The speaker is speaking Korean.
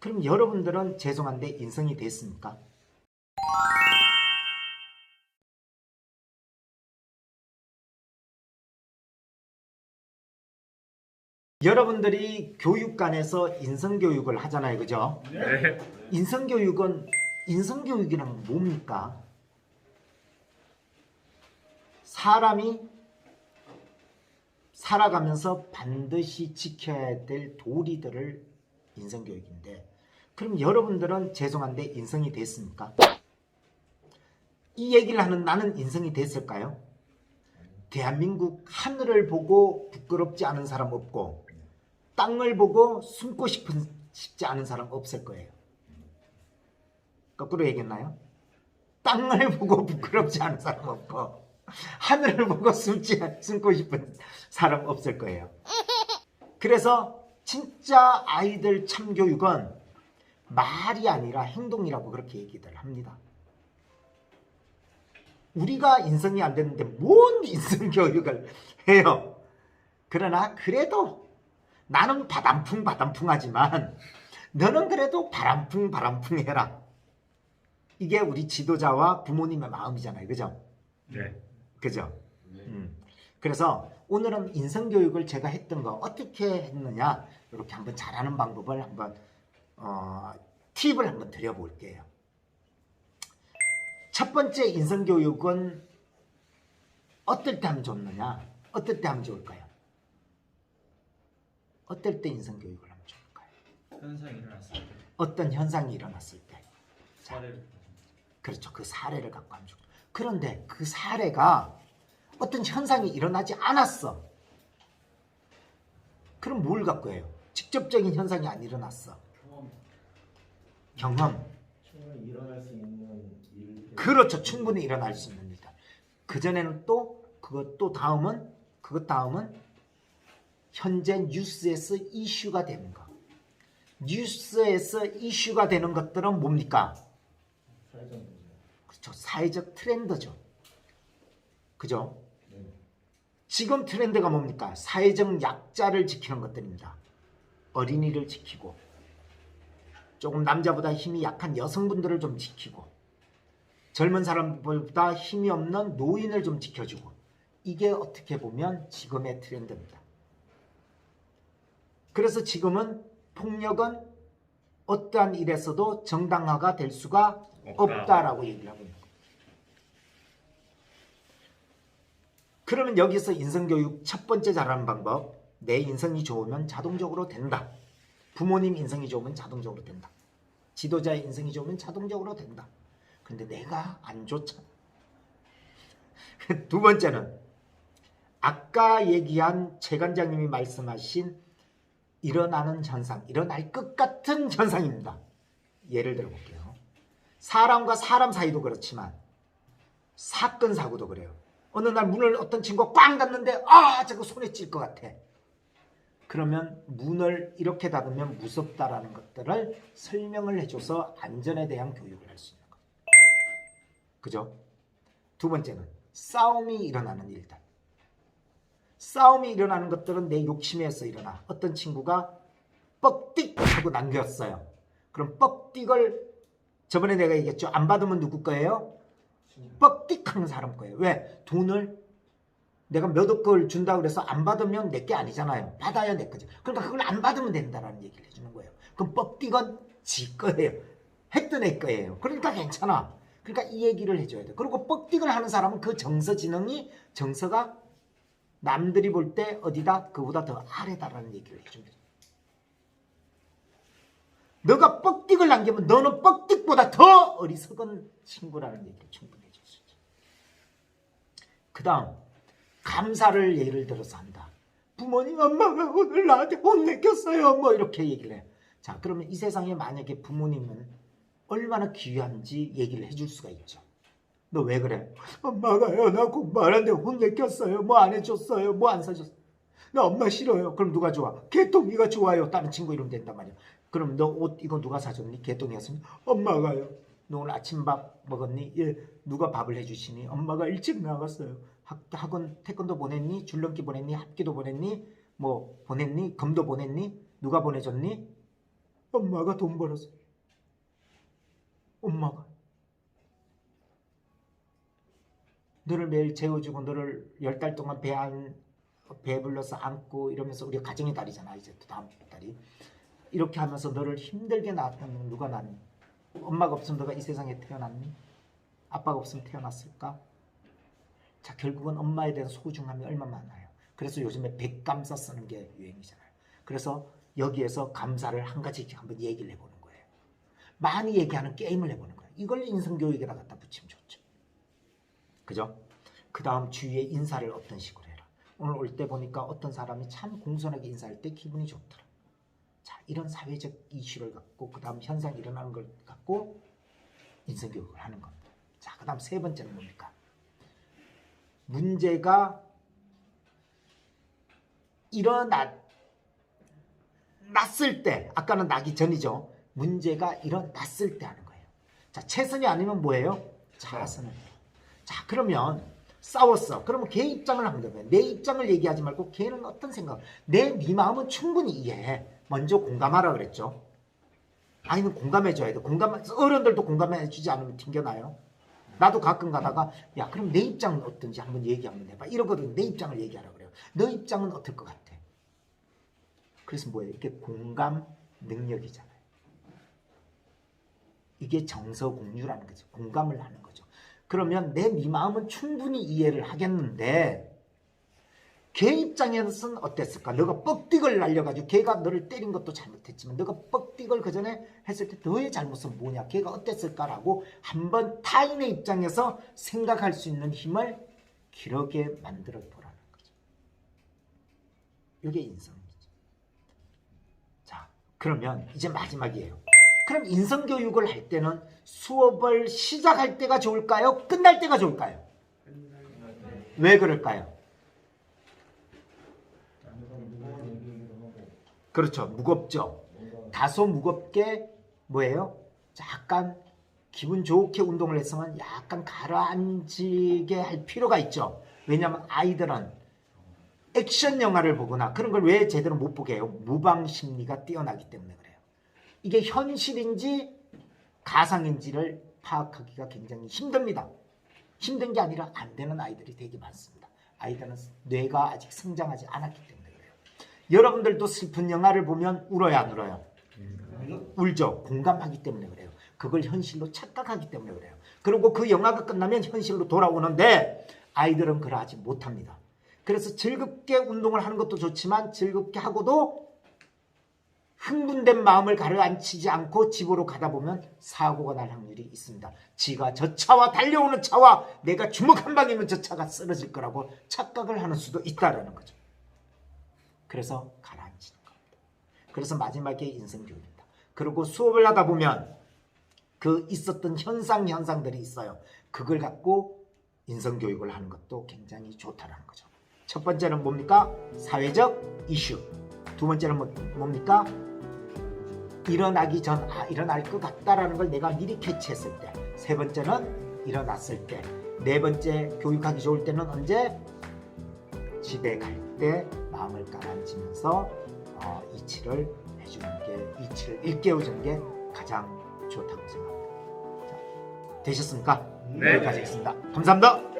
그럼 여러분들은 죄송한데 인성이 됐습니까? 여러분들이 교육관에서 인성교육을 하잖아요. 그죠? 네. 인성교육이란 뭡니까? 사람이 살아가면서 반드시 지켜야 될 도리들을 인성교육인데, 그럼 여러분들은 죄송한데 인성이 됐습니까? 이 얘기를 하는 나는 인성이 됐을까요? 대한민국 하늘을 보고 부끄럽지 않은 사람 없고 땅을 보고 숨고 싶지 않은 사람 없을 거예요. 거꾸로 얘기했나요? 땅을 보고 부끄럽지 않은 사람 없고 하늘을 보고 숨고 싶은 사람 없을 거예요. 그래서 진짜 아이들 참교육은 말이 아니라 행동이라고 그렇게 얘기들 합니다. 우리가 인성이 안 되는데 뭔 인성교육을 해요. 그러나 그래도 나는 바람풍하지만 너는 그래도 바람풍 해라. 이게 우리 지도자와 부모님의 마음이잖아요. 그죠? 네. 그죠? 그래서 오늘은 인성교육을 제가 했던 거 어떻게 했느냐, 이렇게 한번 잘하는 방법을 한번 팁을 한번 드려볼게요. 첫 번째 인성교육은 어떨 때 하면 좋느냐? 어떨 때 하면 좋을까요? 어떨 때 인성교육을 하면 좋을까요? 현상이 일어났을 때. 어떤 현상이 일어났을 때. 사례를. 그렇죠. 그 사례를 갖고 하면 좋죠. 그런데 그 사례가 어떤 현상이 일어나지 않았어. 그럼 뭘 갖고 해요? 직접적인 현상이 안 일어났어. 경험. 충분히 일어날 수 있는 일. 그렇죠. 충분히 일어날 수 있는 일들. 그전에는 또 그것 다음은 현재 뉴스에서 이슈가 되는 거. 뉴스에서 이슈가 되는 것들은 뭡니까? 사회적 문제. 그렇죠. 사회적 트렌드죠. 그죠? 네. 지금 트렌드가 뭡니까? 사회적 약자를 지키는 것들입니다. 어린이를 지키고, 조금 남자보다 힘이 약한 여성분들을 좀 지키고, 젊은 사람보다 힘이 없는 노인을 좀 지켜주고, 이게 어떻게 보면 지금의 트렌드입니다. 그래서 지금은 폭력은 어떠한 일에서도 정당화가 될 수가 없다라고 얘기를 하고 있는 거예요. 그러면 여기서 인성교육 첫 번째 잘하는 방법, 내 인성이 좋으면 자동적으로 된다. 부모님 인성이 좋으면 자동적으로 된다. 지도자의 인성이 좋으면 자동적으로 된다. 근데 내가 안 좋잖아. 두 번째는 아까 얘기한 최 관장님이 말씀하신 일어나는 현상, 일어날 것 같은 현상입니다. 예를 들어 볼게요. 사람과 사람 사이도 그렇지만 사건 사고도 그래요. 어느 날 문을 어떤 친구가 꽝 닫는데 저거 손에 찔 것 같아. 그러면 문을 이렇게 닫으면 무섭다라는 것들을 설명을 해줘서 안전에 대한 교육을 할 수 있는 거예요. 그죠? 두 번째는 싸움이 일어나는 일들. 싸움이 일어나는 것들은 내 욕심에서 일어나. 어떤 친구가 뻑띡 하고 남겼어요. 그럼 뻑띡을 저번에 내가 얘기했죠. 안 받으면 누구 거예요? 뻑띡 하는 사람 거예요. 왜? 돈을 내가 몇 억을 준다고 그래서 안 받으면 내 게 아니잖아요. 받아야 내 거죠. 그러니까 그걸 안 받으면 된다라는 얘기를 해주는 거예요. 그럼 뻑띡은 지 거예요. 했던 애 거예요. 그러니까 괜찮아. 그러니까 이 얘기를 해줘야 돼. 그리고 뻑띡을 하는 사람은 그 정서가 남들이 볼 때 어디다? 그보다 더 아래다라는 얘기를 해줍니다. 너가 뻑띡을 남기면 너는 뻑띡보다 더 어리석은 친구라는 얘기를 충분히 해줄 수 있죠. 그 다음 감사를 예를 들어서 한다. 부모님, 엄마가 오늘 나한테 혼내켰어요. 뭐 이렇게 얘기를 해요. 자, 그러면 이 세상에 만약에 부모님은 얼마나 귀한지 얘기를 해줄 수가 있죠. 너 왜 그래? 엄마가요, 나 공부하는데 혼내켰어요. 뭐 안 해줬어요. 뭐 안 사줬어요. 나 엄마 싫어요. 그럼 누가 좋아? 개똥이가 좋아요. 다른 친구 이름 된단 말이야. 그럼 너 옷 이거 누가 사줬니? 개똥이었으니 엄마가요. 너 오늘 아침밥 먹었니? 예. 누가 밥을 해주시니? 엄마가 일찍 나갔어요. 학원 태권도 보냈니? 줄넘기 보냈니? 합기도 보냈니? 뭐 보냈니? 검도 보냈니? 누가 보내줬니? 엄마가 돈 벌어서 엄마가 너를 매일 재워주고 너를 10달 동안 배 불러서 안고 이러면서 우리 가정의 달이잖아. 이제 또 다음 달이 이렇게 하면서 너를 힘들게 낳았던 누가 낳니? 엄마가 없으면 너가 이 세상에 태어났니? 아빠가 없으면 태어났을까? 자, 결국은 엄마에 대한 소중함이 얼마나 많아요. 그래서 요즘에 백감사 쓰는 게 유행이잖아요. 그래서 여기에서 감사를 한 가지 한번 얘기를 해보는 거예요. 많이 얘기하는 게임을 해보는 거예요. 이걸 인성교육에다 갖다 붙이면 좋죠. 그죠? 그 다음 주위에 인사를 어떤 식으로 해라. 오늘 올 때 보니까 어떤 사람이 참 공손하게 인사할 때 기분이 좋더라. 자, 이런 사회적 이슈를 갖고 그 다음 현상이 일어나는 걸 갖고 인성교육을 하는 겁니다. 자, 그 다음 세 번째는 뭡니까? 문제가 났을 때, 아까는 나기 전이죠. 문제가 일어났을 때 하는 거예요. 자, 최선이 아니면 뭐예요? 자선을 해요. 자, 그러면 싸웠어. 그러면 걔 입장을 하면 돼요. 내 입장을 얘기하지 말고 걔는 어떤 생각, 네 마음은 충분히 이해해. 먼저 공감하라 그랬죠. 아이는 공감해줘야 돼. 어른들도 공감해주지 않으면 튕겨나요. 나도 가끔 가다가 야, 그럼 내 입장은 어떤지 한번 얘기 한번 해봐. 이러거든. 내 입장을 얘기하라 그래요. 너 입장은 어떨 것 같아? 그래서 뭐예요? 이게 공감 능력이잖아요. 이게 정서공유라는 거죠. 공감을 하는 거죠. 그러면 네 마음은 충분히 이해를 하겠는데 걔 입장에서는 어땠을까? 너가 뻑뛰걸 날려가지고 걔가 너를 때린 것도 잘못했지만 너가 뻑뛰걸 그 전에 했을 때 너의 잘못은 뭐냐? 걔가 어땠을까라고 한번 타인의 입장에서 생각할 수 있는 힘을 기르게 만들어 보라는 거죠. 이게 인성이죠. 자, 그러면 이제 마지막이에요. 그럼 인성교육을 할 때는 수업을 시작할 때가 좋을까요? 끝날 때가 좋을까요? 왜 그럴까요? 그렇죠. 무겁죠. 다소 무겁게 뭐예요? 약간 기분 좋게 운동을 했으면 약간 가라앉히게 할 필요가 있죠. 왜냐하면 아이들은 액션 영화를 보거나 그런 걸 왜 제대로 못 보게 해요? 무방심리가 뛰어나기 때문에 그래요. 이게 현실인지 가상인지를 파악하기가 굉장히 힘듭니다. 힘든 게 아니라 안 되는 아이들이 되게 많습니다. 아이들은 뇌가 아직 성장하지 않았기 때문에 그래요. 여러분들도 슬픈 영화를 보면 울어요, 안 울어요? 울죠. 공감하기 때문에 그래요. 그걸 현실로 착각하기 때문에 그래요. 그리고 그 영화가 끝나면 현실로 돌아오는데 아이들은 그러하지 못합니다. 그래서 즐겁게 운동을 하는 것도 좋지만 즐겁게 하고도 흥분된 마음을 가라앉히지 않고 집으로 가다 보면 사고가 날 확률이 있습니다. 지가 저 차와 달려오는 차와 내가 주먹 한 방이면 저 차가 쓰러질 거라고 착각을 하는 수도 있다라는 거죠. 그래서 가라앉히는 겁니다. 그래서 마지막에 인성교육입니다. 그리고 수업을 하다 보면 그 있었던 현상들이 있어요. 그걸 갖고 인성교육을 하는 것도 굉장히 좋다라는 거죠. 첫 번째는 뭡니까? 사회적 이슈. 두 번째는 뭡니까? 일어나기 전, 일어날 것 같다라는 걸 내가 미리 캐치했을 때. 세 번째는 일어났을 때. 네 번째, 교육하기 좋을 때는 언제? 집에 갈 때 마음을 가라앉히면서 이치를 해주는 게, 이치를 일깨워주는 게 가장 좋다고 생각합니다. 자, 되셨습니까? 네. 여기까지 하겠습니다. 감사합니다.